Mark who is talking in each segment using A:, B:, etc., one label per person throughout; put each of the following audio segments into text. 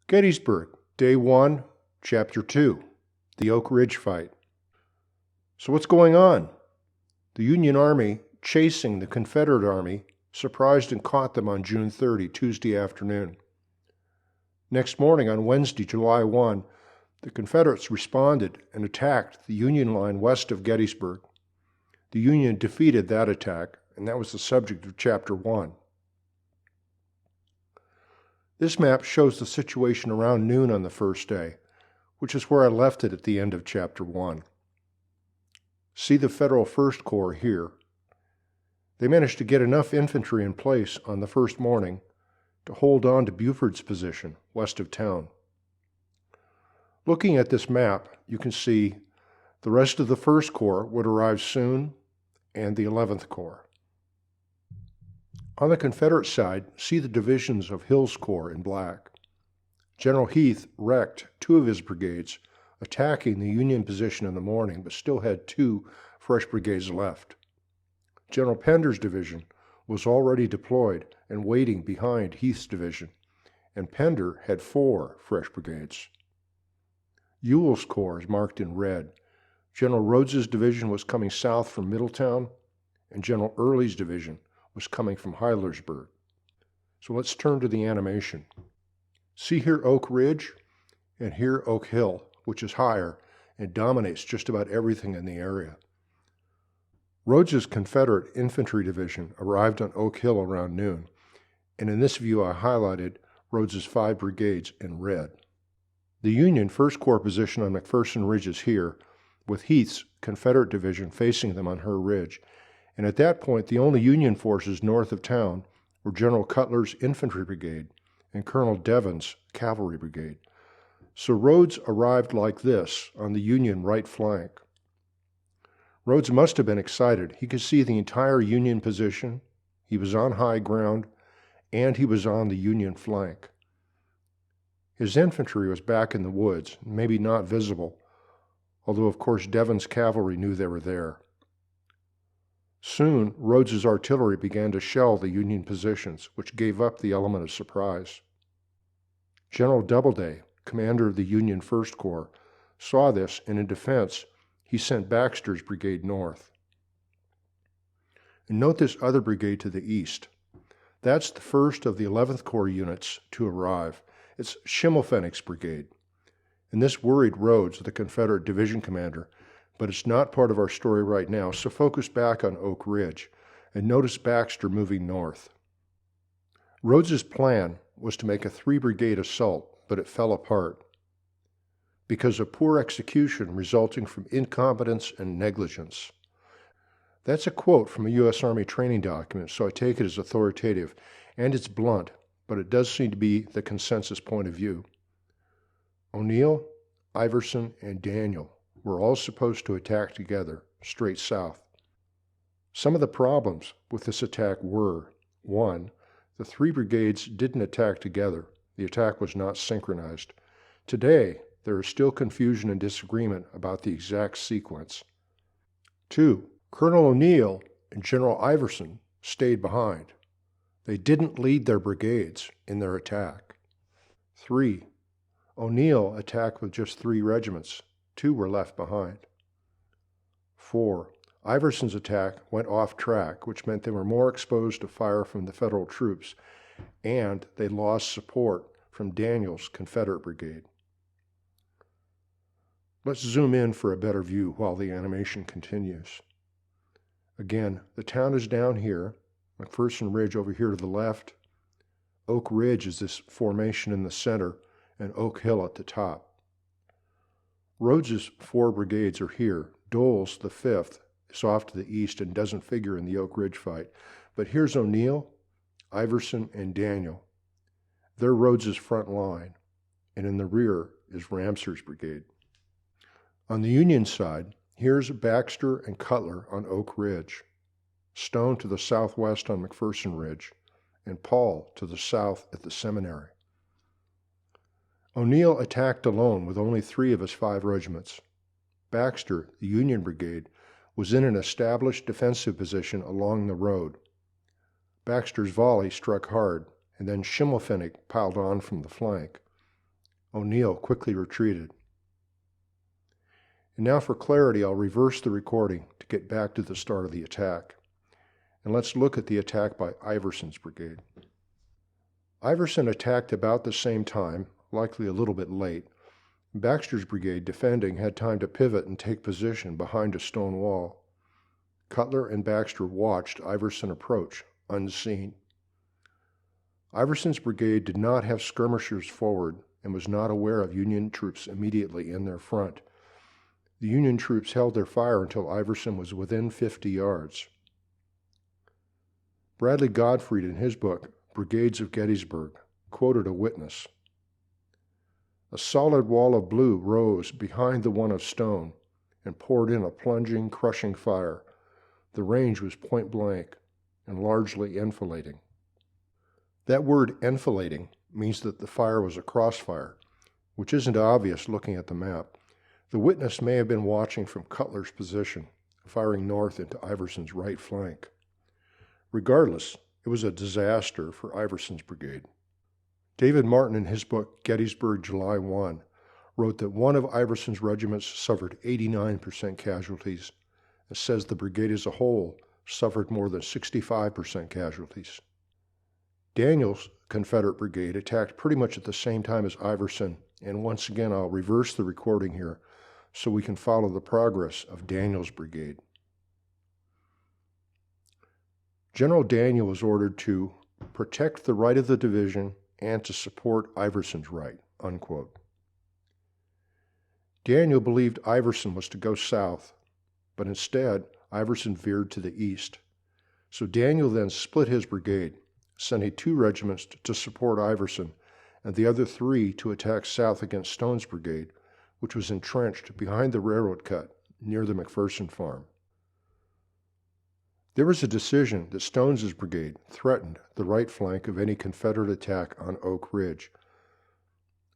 A: Gettysburg, Day 1, Chapter 2, the Oak Ridge Fight. So what's going on? The Union Army, chasing the Confederate Army, surprised and caught them on June 30, Tuesday afternoon. Next morning, on Wednesday, July 1, the Confederates responded and attacked the Union line west of Gettysburg. The Union defeated that attack, and that was the subject of Chapter 1. This map shows the situation around noon on the first day, which is where I left it at the end of Chapter 1. See the Federal First Corps here. They managed to get enough infantry in place on the first morning to hold on to Buford's position west of town. Looking at this map, you can see the rest of the First Corps would arrive soon, and the 11th Corps. On the Confederate side, see the divisions of Hill's Corps in black. General Heath wrecked two of his brigades, attacking the Union position in the morning, but still had two fresh brigades left. General Pender's division was already deployed and waiting behind Heath's division, and Pender had four fresh brigades. Ewell's Corps is marked in red. General Rodes's division was coming south from Middletown, and General Early's division was coming from Heidlersburg. So let's turn to the animation. See here Oak Ridge, and here Oak Hill, which is higher and dominates just about everything in the area. Rodes's Confederate Infantry Division arrived on Oak Hill around noon, and in this view I highlighted Rodes's 5 brigades in red. The Union First Corps position on McPherson Ridge is here, with Heath's Confederate Division facing them on her ridge, and at that point the only Union forces north of town were General Cutler's Infantry Brigade and Colonel Devon's Cavalry Brigade. So Rodes arrived like this on the Union right flank. Rodes must have been excited. He could see the entire Union position, he was on high ground, and he was on the Union flank. His infantry was back in the woods, maybe not visible, although of course Devon's cavalry knew they were there. Soon, Rodes's artillery began to shell the Union positions, which gave up the element of surprise. General Doubleday, commander of the Union First Corps, saw this, and in defense, he sent Baxter's brigade north. And note this other brigade to the east. That's the first of the 11th Corps units to arrive. It's Schimmelpfennig's brigade. And this worried Rodes, the Confederate division commander, but it's not part of our story right now, so focus back on Oak Ridge, and notice Baxter moving north. Rodes's plan was to make a 3-brigade assault, but it fell apart because of poor execution resulting from incompetence and negligence. That's a quote from a U.S. Army training document, so I take it as authoritative, and it's blunt, but it does seem to be the consensus point of view. O'Neill, Iverson, and Daniel were all supposed to attack together, straight south. Some of the problems with this attack were, 1, the 3 brigades didn't attack together. The attack was not synchronized. Today, there is still confusion and disagreement about the exact sequence. 2, Colonel O'Neill and General Iverson stayed behind. They didn't lead their brigades in their attack. 3, O'Neill attacked with just 3 regiments. 2 were left behind. 4, Iverson's attack went off track, which meant they were more exposed to fire from the Federal troops, and they lost support from Daniel's Confederate brigade. Let's zoom in for a better view while the animation continues. Again, the town is down here, McPherson Ridge over here to the left. Oak Ridge is this formation in the center, and Oak Hill at the top. Rodes's 4 brigades are here. Dole's, the 5th, is off to the east and doesn't figure in the Oak Ridge fight. But here's O'Neill, Iverson, and Daniel. They're Rodes's front line, and in the rear is Ramser's brigade. On the Union side, here's Baxter and Cutler on Oak Ridge, Stone to the southwest on McPherson Ridge, and Paul to the south at the seminary. O'Neill attacked alone with only 3 of his 5 regiments. Baxter, the Union brigade, was in an established defensive position along the road. Baxter's volley struck hard, and then Schimmelpfennig piled on from the flank. O'Neill quickly retreated. And now for clarity, I'll reverse the recording to get back to the start of the attack. And let's look at the attack by Iverson's brigade. Iverson attacked about the same time, likely a little bit late. Baxter's brigade, defending, had time to pivot and take position behind a stone wall. Cutler and Baxter watched Iverson approach, unseen. Iverson's brigade did not have skirmishers forward and was not aware of Union troops immediately in their front. The Union troops held their fire until Iverson was within 50 yards. Bradley Gottfried, in his book, Brigades of Gettysburg, quoted a witness. A solid wall of blue rose behind the one of stone and poured in a plunging, crushing fire. The range was point blank and largely enfilading. That word enfilading means that the fire was a crossfire, which isn't obvious looking at the map. The witness may have been watching from Cutler's position, firing north into Iverson's right flank. Regardless, it was a disaster for Iverson's brigade. David Martin, in his book Gettysburg, July 1, wrote that one of Iverson's regiments suffered 89% casualties and says the brigade as a whole suffered more than 65% casualties. Daniel's Confederate brigade attacked pretty much at the same time as Iverson, and once again I'll reverse the recording here so we can follow the progress of Daniel's brigade. General Daniel was ordered to protect the right of the division and to support Iverson's right, unquote. Daniel believed Iverson was to go south, but instead Iverson veered to the east. So Daniel then split his brigade, sending 2 regiments to support Iverson and the other 3 to attack south against Stone's brigade, which was entrenched behind the railroad cut near the McPherson farm. There was a decision that Stone's brigade threatened the right flank of any Confederate attack on Oak Ridge.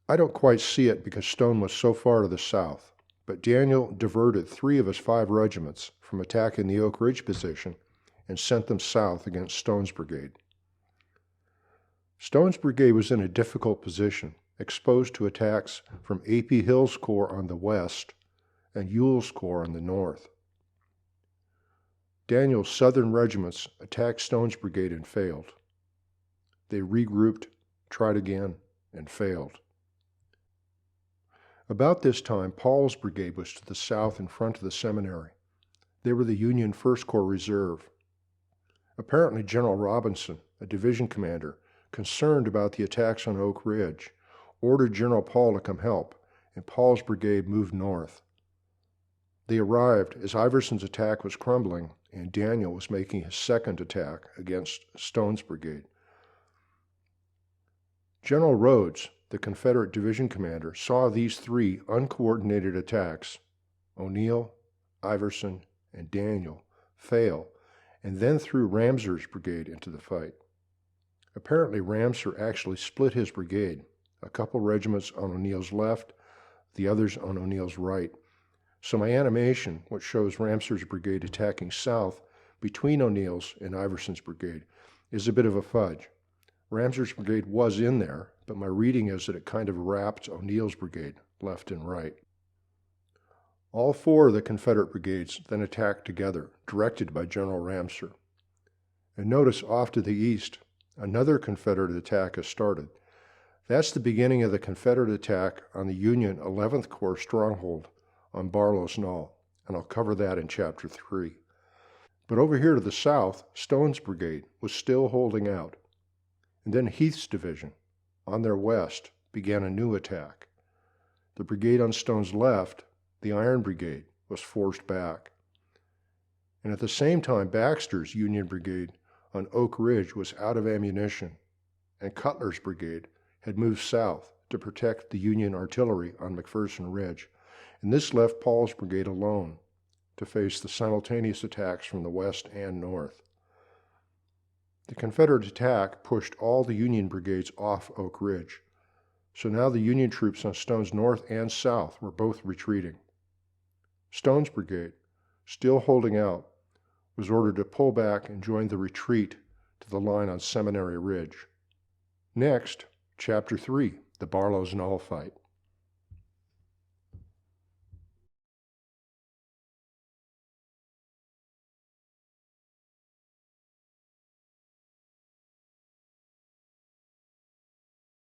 A: I don't quite see it because Stone was so far to the south, but Daniel diverted 3 of his 5 regiments from attacking the Oak Ridge position and sent them south against Stone's brigade. Stone's brigade was in a difficult position, exposed to attacks from A.P. Hill's corps on the west and Ewell's corps on the north. Daniel's southern regiments attacked Stone's brigade and failed. They regrouped, tried again, and failed. About this time, Paul's brigade was to the south in front of the seminary. They were the Union First Corps Reserve. Apparently, General Robinson, a division commander, concerned about the attacks on Oak Ridge, ordered General Paul to come help, and Paul's brigade moved north. They arrived as Iverson's attack was crumbling, and Daniel was making his second attack against Stone's brigade. General Rhodes, the Confederate division commander, saw these 3 uncoordinated attacks, O'Neill, Iverson, and Daniel, fail, and then threw Ramser's brigade into the fight. Apparently, Ramser actually split his brigade, a couple regiments on O'Neill's left, the others on O'Neill's right. So my animation, which shows Ramser's brigade attacking south between O'Neill's and Iverson's brigade, is a bit of a fudge. Ramser's brigade was in there, but my reading is that it kind of wrapped O'Neill's brigade left and right. All 4 of the Confederate brigades then attacked together, directed by General Ramser. And notice off to the east, another Confederate attack has started. That's the beginning of the Confederate attack on the Union 11th Corps stronghold on Barlow's Knoll, and I'll cover that in Chapter 3. But over here to the south, Stone's brigade was still holding out. And then Heath's division, on their west, began a new attack. The brigade on Stone's left, the Iron Brigade, was forced back. And at the same time, Baxter's Union brigade on Oak Ridge was out of ammunition, and Cutler's brigade had moved south to protect the Union artillery on McPherson Ridge, and this left Paul's brigade alone to face the simultaneous attacks from the west and north. The Confederate attack pushed all the Union brigades off Oak Ridge, so now the Union troops on Stone's north and south were both retreating. Stone's brigade, still holding out, was ordered to pull back and join the retreat to the line on Seminary Ridge. Next, Chapter 3, the Barlow's Knoll fight.